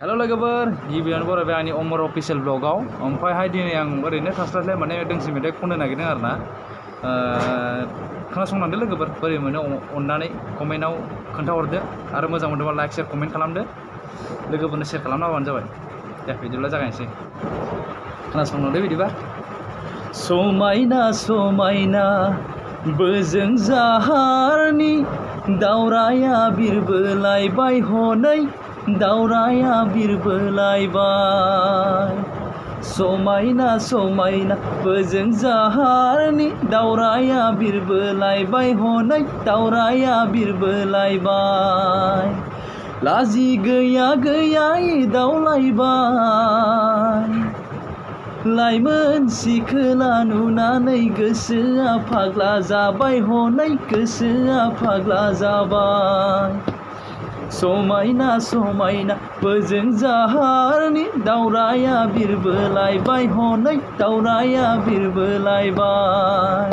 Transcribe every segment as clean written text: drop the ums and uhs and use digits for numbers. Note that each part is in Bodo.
हेलो लोगोफोर गिबियावनो बरायबाय आंनि अमर अफिसियेल ब्लगाव ओमफ्रायहाय दिनै आं ओरैनो थास्लायस्लाय माने दोंसे मेथाइ खननो नागिरदों आरोना खोनासंलांदो लोगोफोर बोरै मोनो अननानै कमेन्टआव खोन्थाहरदो आरो मोजां मोनदोंबा लाइक शेयार कमेन्ट खालामदो लोगोफोरनो शेयार खालामना होबानो जाबाय दे बिदिब्ला जागायनोसै खोनासंलांदो बिदिबा समायना समायना बोजों जाहारनि दावराया बिरबोलायबाय हनै दावराया बिरबोलायबाय समायना समायना बोजों जाहारनि दावराया बिरबोलायबाय हनै दावराया बिरबोलायबाय लाजि गैया गैयायै दावलायबाय लाइमोन सिखोला नुनानै गोसोआ फाग्ला जाबाय हनै गोसोआ फाग्ला जाबाय समायना समायना बोजों जाहारनि दावराया बिरबोलायबाय हनै दावराया बिरबोलायबाय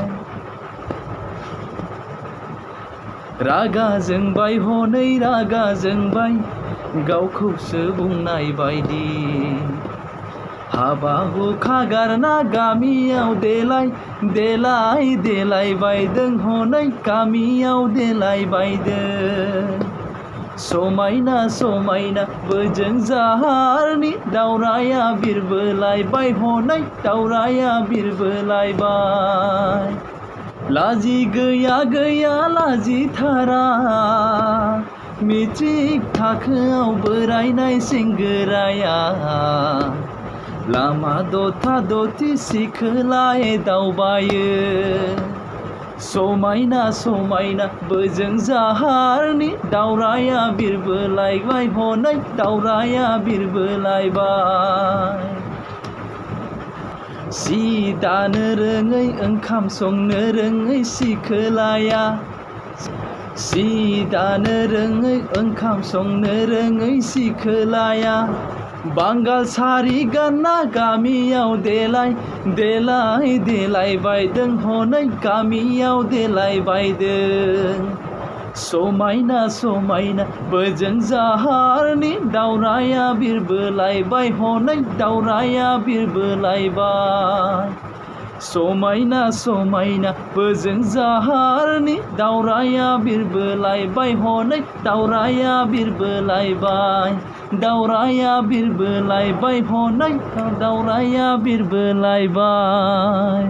रागा जोंबाय हनै रागा जोंबाय गावखौसो बुंनाय बायदि हाबा हुखा गारना गामियाव देलाय देलाय देलायबायदों हनै गामियाव देलायबायदों समायना समायना बोजों जाहारनि दावराया बिरबोलायबाय हनै दावराया बिरबोलायबाय लाजि गैया गैया लाजिथारा मेट्रिक थाखोआव बोरायनाय सेंग्राया लामा दथा दथि सिखोला एदावबायो समायना समायना बोजों जाहारनि दावराया बिरबोलायबाय हनै दावराया बिरबोलायबाय सि दानो रोङै ओंखाम संनो रोङै सिखोलाया सि दानो रोङै ओंखाम संनो रोङै सिखोलाया बांगाल सारि गानना गामियाव देलाय देलाय देलायबायदों हनै गामियाव देलायबायदों समायना समायना बोजों जाहारनि दावराया बिरबोलायबाय हनै दावराया बिरबोलायबाय समायना समायना बोजों जाहारनि दावराया बिरबोलायबाय हनै दावराया बिरबोलायबाय दावराया बिरबोलायबाय हनै दावराया बिरबोलायबाय।